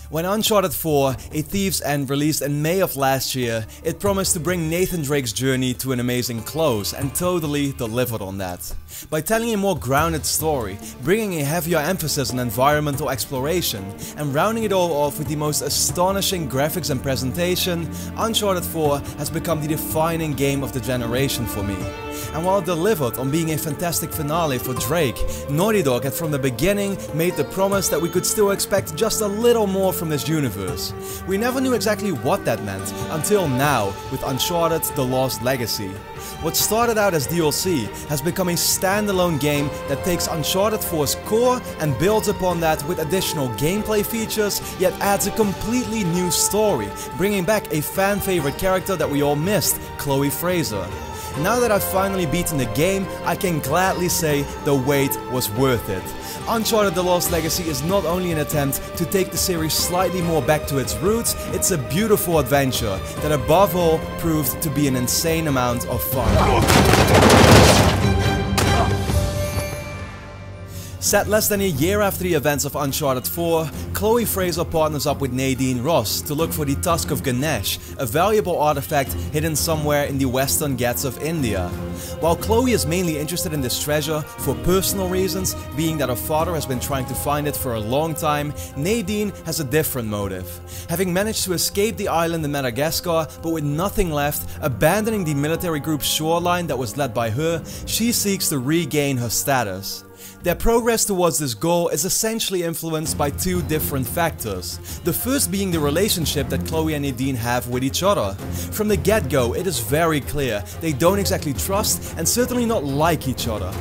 When Uncharted 4, A Thief's End released in May of last year, it promised to bring Nathan Drake's journey to an amazing close and totally delivered on that. By telling a more grounded story, bringing a heavier emphasis on environmental exploration, and rounding it all off with the most astonishing graphics and presentation, Uncharted 4 has become the defining game of the generation for me. And while it delivered on being a fantastic finale for Drake, Naughty Dog had from the beginning made the promise that we could still expect just a little more from this universe. We never knew exactly what that meant, until now, with Uncharted: The Lost Legacy. What started out as DLC has become a standalone game that takes Uncharted 4's core and builds upon that with additional gameplay features, yet adds a completely new story, bringing back a fan favorite character that we all missed, Chloe Frazer. Now that I've finally beaten the game, I can gladly say the wait was worth it. Uncharted: The Lost Legacy is not only an attempt to take the series slightly more back to its roots, it's a beautiful adventure that above all proved to be an insane amount of fun. Set less than a year after the events of Uncharted 4, Chloe Frazer partners up with Nadine Ross to look for the tusk of Ganesh, a valuable artifact hidden somewhere in the western Ghats of India. While Chloe is mainly interested in this treasure for personal reasons, being that her father has been trying to find it for a long time, Nadine has a different motive. Having managed to escape the island in Madagascar, but with nothing left, abandoning the military group's shoreline that was led by her, she seeks to regain her status. Their progress towards this goal is essentially influenced by two different factors. The first being the relationship that Chloe and Nadine have with each other. From the get-go, it is very clear they don't exactly trust and certainly not like each other.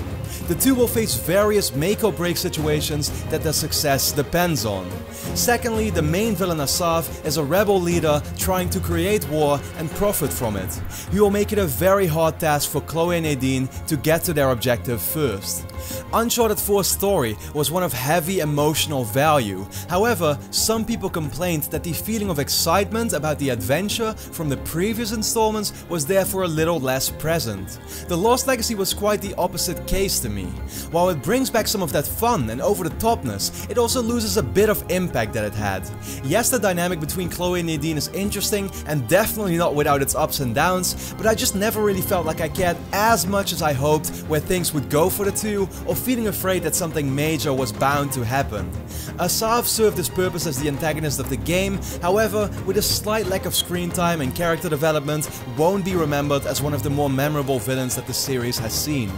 The two will face various make-or-break situations that their success depends on. Secondly, the main villain Asav is a rebel leader trying to create war and profit from it. He will make it a very hard task for Chloe and Nadine to get to their objective first. Uncharted 4's story was one of heavy emotional value. However, some people complained that the feeling of excitement about the adventure from the previous installments was therefore a little less present. The Lost Legacy was quite the opposite case to me. While it brings back some of that fun and over-the-topness, it also loses a bit of impact that it had. Yes, the dynamic between Chloe and Nadine is interesting and definitely not without its ups and downs, but I just never really felt like I cared as much as I hoped where things would go for the two, or feeling afraid that something major was bound to happen. Asav served his purpose as the antagonist of the game, however, with a slight lack of screen time and character development, won't be remembered as one of the more memorable villains that the series has seen.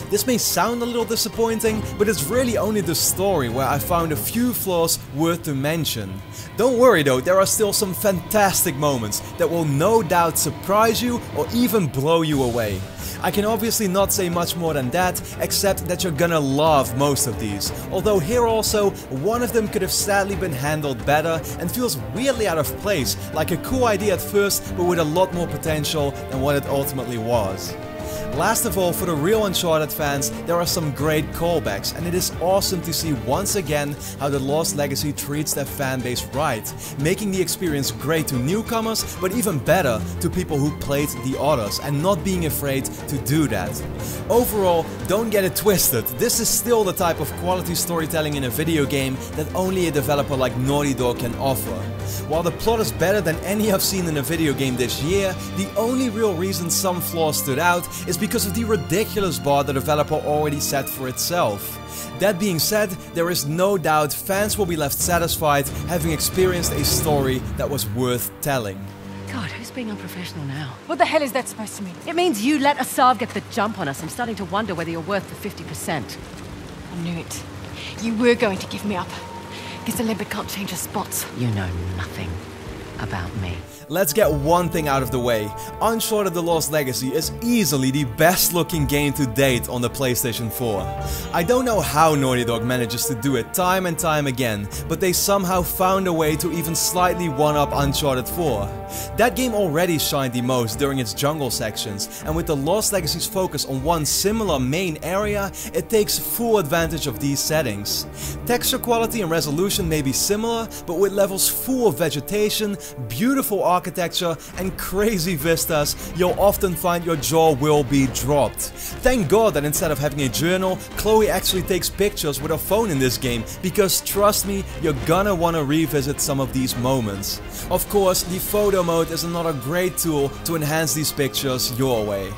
This may sound a little disappointing, but it's really only the story where I found a few flaws worth to mention. Don't worry though, there are still some fantastic moments that will no doubt surprise you or even blow you away. I can obviously not say much more than that, except that you're gonna love most of these, although here also, one of them could have sadly been handled better and feels weirdly out of place, like a cool idea at first, but with a lot more potential than what it ultimately was. Last of all, for the real Uncharted fans, there are some great callbacks, and it is awesome to see once again how the Lost Legacy treats their fanbase right, making the experience great to newcomers, but even better to people who played the others, and not being afraid to do that. Overall, don't get it twisted, this is still the type of quality storytelling in a video game that only a developer like Naughty Dog can offer. While the plot is better than any I've seen in a video game this year, the only real reason some flaws stood out is because of the ridiculous bar the developer already set for itself. That being said, there is no doubt fans will be left satisfied having experienced a story that was worth telling. God, who's being unprofessional now? What the hell is that supposed to mean? It means you let Asav get the jump on us. I'm starting to wonder whether you're worth the 50%. I knew it. You were going to give me up. Guess the limpet can't change her spots. You know nothing about me. Let's get one thing out of the way. Uncharted: The Lost Legacy is easily the best looking game to date on the PlayStation 4. I don't know how Naughty Dog manages to do it time and time again, but they somehow found a way to even slightly one-up Uncharted 4. That game already shined the most during its jungle sections, and with the Lost Legacy's focus on one similar main area, it takes full advantage of these settings. Texture quality and resolution may be similar, but with levels full of vegetation, beautiful art architecture and crazy vistas, you'll often find your jaw will be dropped. Thank God that instead of having a journal, Chloe actually takes pictures with her phone in this game, because trust me, you're gonna wanna revisit some of these moments. Of course, the photo mode is another great tool to enhance these pictures your way.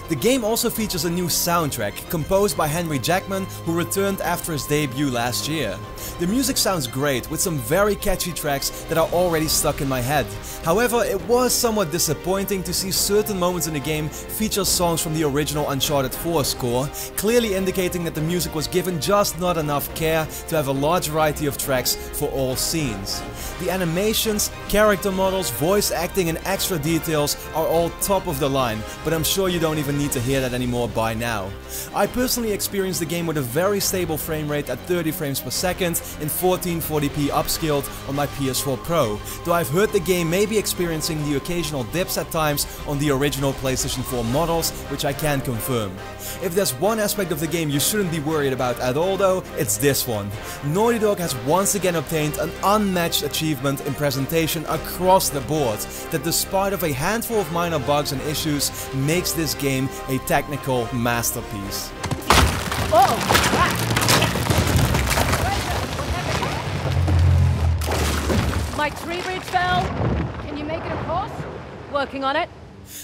The game also features a new soundtrack, composed by Henry Jackman, who returned after his debut last year. The music sounds great, with some very catchy tracks that are already stuck in my head. However, it was somewhat disappointing to see certain moments in the game feature songs from the original Uncharted 4 score, clearly indicating that the music was given just not enough care to have a large variety of tracks for all scenes. The animations, character models, voice acting and extra details are all top of the line, but I'm sure you don't even need to hear that anymore by now. I personally experienced the game with a very stable frame rate at 30 frames per second in 1440p upscaled on my PS4 Pro, though I've heard the game may be experiencing the occasional dips at times on the original PlayStation 4 models, which I can confirm. If there's one aspect of the game you shouldn't be worried about at all though, it's this one. Naughty Dog has once again obtained an unmatched achievement in presentation across the board that, despite of a handful of minor bugs and issues, makes this game a technical masterpiece. Oh, my tree bridge fell. Can you make it across? Working on it.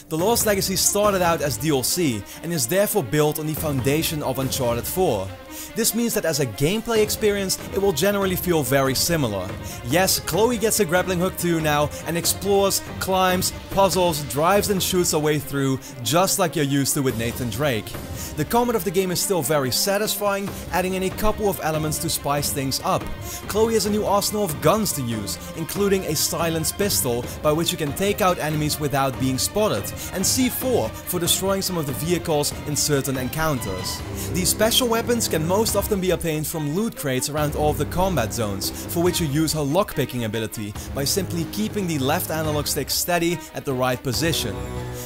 The Lost Legacy started out as DLC and is therefore built on the foundation of Uncharted 4. This means that as a gameplay experience, it will generally feel very similar. Yes, Chloe gets a grappling hook too now and explores, climbs, puzzles, drives and shoots her way through, just like you're used to with Nathan Drake. The combat of the game is still very satisfying, adding in a couple of elements to spice things up. Chloe has a new arsenal of guns to use, including a silenced pistol by which you can take out enemies without being spotted, and C4 for destroying some of the vehicles in certain encounters. These special weapons can most often be obtained from loot crates around all of the combat zones, for which you use her lockpicking ability by simply keeping the left analog stick steady at the right position.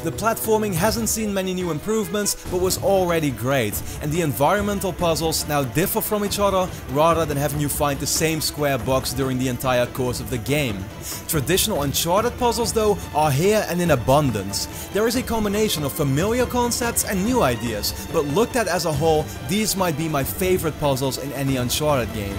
The platforming hasn't seen many new improvements, but was already great, and the environmental puzzles now differ from each other rather than having you find the same square box during the entire course of the game. Traditional Uncharted puzzles though are here and in abundance. There is a combination of familiar concepts and new ideas, but looked at as a whole, these might be my favorite puzzles in any Uncharted game.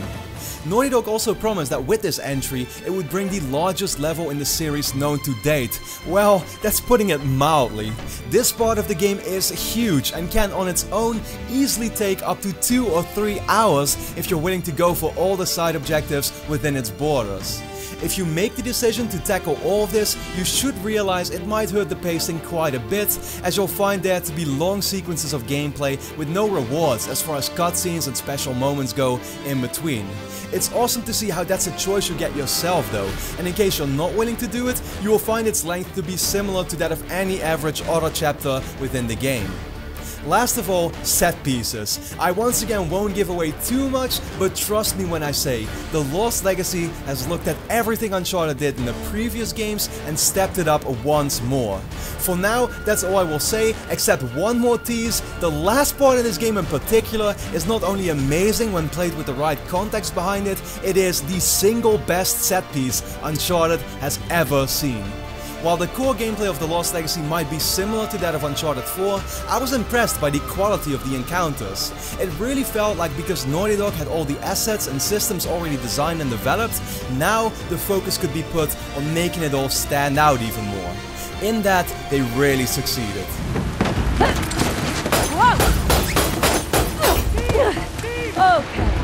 Naughty Dog also promised that with this entry, it would bring the largest level in the series known to date. Well, that's putting it mildly. This part of the game is huge and can on its own easily take up to 2 or 3 hours if you're willing to go for all the side objectives within its borders. If you make the decision to tackle all of this, you should realize it might hurt the pacing quite a bit, as you'll find there to be long sequences of gameplay with no rewards as far as cutscenes and special moments go in between. It's awesome to see how that's a choice you get yourself though, and in case you're not willing to do it, you will find its length to be similar to that of any average auto chapter within the game. Last of all, set pieces. I once again won't give away too much, but trust me when I say, The Lost Legacy has looked at everything Uncharted did in the previous games and stepped it up once more. For now, that's all I will say, except one more tease. The last part of this game in particular is not only amazing when played with the right context behind it, it is the single best set piece Uncharted has ever seen. While the core gameplay of The Lost Legacy might be similar to that of Uncharted 4, I was impressed by the quality of the encounters. It really felt like because Naughty Dog had all the assets and systems already designed and developed, now the focus could be put on making it all stand out even more. In that, they really succeeded. Okay.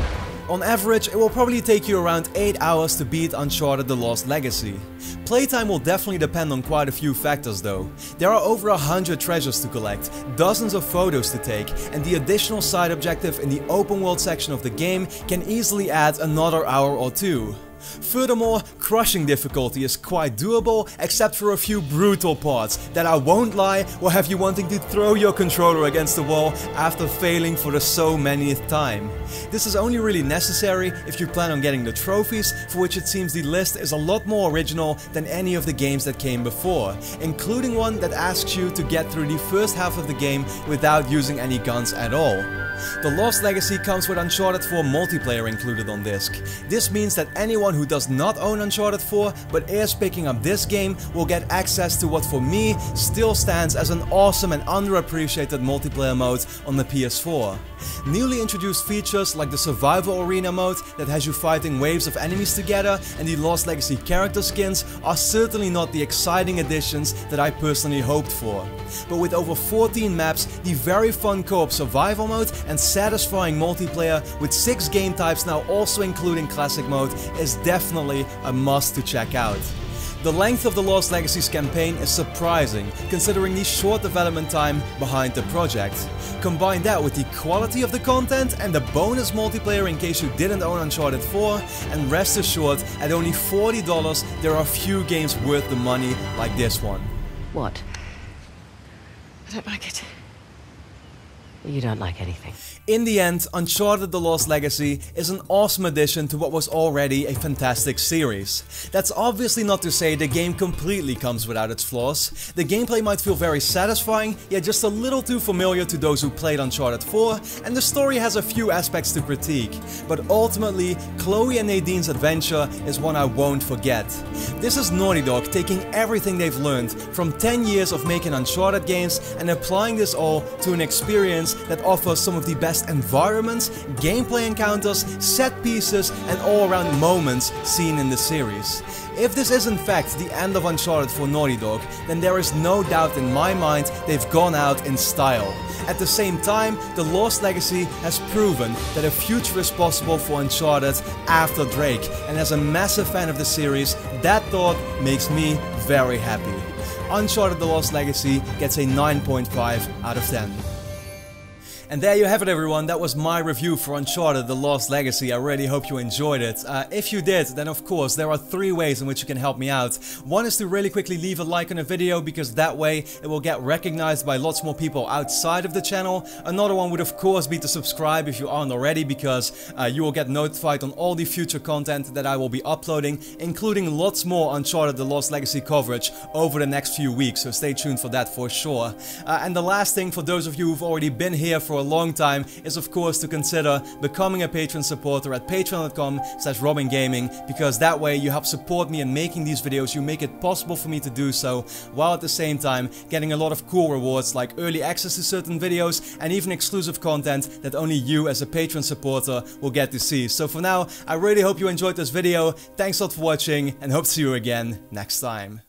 On average, it will probably take you around 8 hours to beat Uncharted The Lost Legacy. Playtime will definitely depend on quite a few factors though. There are over 100 treasures to collect, dozens of photos to take, and the additional side objective in the open world section of the game can easily add another hour or two. Furthermore, crushing difficulty is quite doable, except for a few brutal parts that I won't lie will have you wanting to throw your controller against the wall after failing for the so manyth time. This is only really necessary if you plan on getting the trophies, for which it seems the list is a lot more original than any of the games that came before, including one that asks you to get through the first half of the game without using any guns at all. The Lost Legacy comes with Uncharted 4 multiplayer included on disc. This means that anyone anyone who does not own Uncharted 4 but is picking up this game will get access to what for me still stands as an awesome and underappreciated multiplayer mode on the PS4. Newly introduced features like the survival arena mode that has you fighting waves of enemies together and the Lost Legacy character skins are certainly not the exciting additions that I personally hoped for. But with over 14 maps, the very fun co-op survival mode and satisfying multiplayer with 6 game types now also including classic mode is definitely a must to check out. The length of the Lost Legacy's campaign is surprising, considering the short development time behind the project. Combine that with the quality of the content and the bonus multiplayer in case you didn't own Uncharted 4, and rest assured, at only $40 there are few games worth the money like this one. What? I don't like it. You don't like anything. In the end, Uncharted The Lost Legacy is an awesome addition to what was already a fantastic series. That's obviously not to say the game completely comes without its flaws. The gameplay might feel very satisfying, yet just a little too familiar to those who played Uncharted 4, and the story has a few aspects to critique. But ultimately, Chloe and Nadine's adventure is one I won't forget. This is Naughty Dog taking everything they've learned from 10 years of making Uncharted games and applying this all to an experience that offers some of the best environments, gameplay encounters, set pieces and all-around moments seen in the series. If this is in fact the end of Uncharted for Naughty Dog, then there is no doubt in my mind they've gone out in style. At the same time, The Lost Legacy has proven that a future is possible for Uncharted after Drake, and as a massive fan of the series, that thought makes me very happy. Uncharted The Lost Legacy gets a 9.5 out of 10. And there you have it everyone, that was my review for Uncharted The Lost Legacy. I really hope you enjoyed it. If you did, then of course there are 3 ways in which you can help me out. One is to really quickly leave a like on a video, because that way it will get recognized by lots more people outside of the channel. Another one would of course be to subscribe if you aren't already, because you will get notified on all the future content that I will be uploading, including lots more Uncharted The Lost Legacy coverage over the next few weeks, so stay tuned for that for sure. And the last thing, for those of you who've already been here for a long time, is of course to consider becoming a Patreon supporter at patreon.com/robingaming, because that way you help support me in making these videos, you make it possible for me to do so, while at the same time getting a lot of cool rewards like early access to certain videos and even exclusive content that only you as a Patreon supporter will get to see. So for now, I really hope you enjoyed this video, thanks a lot for watching and hope to see you again next time.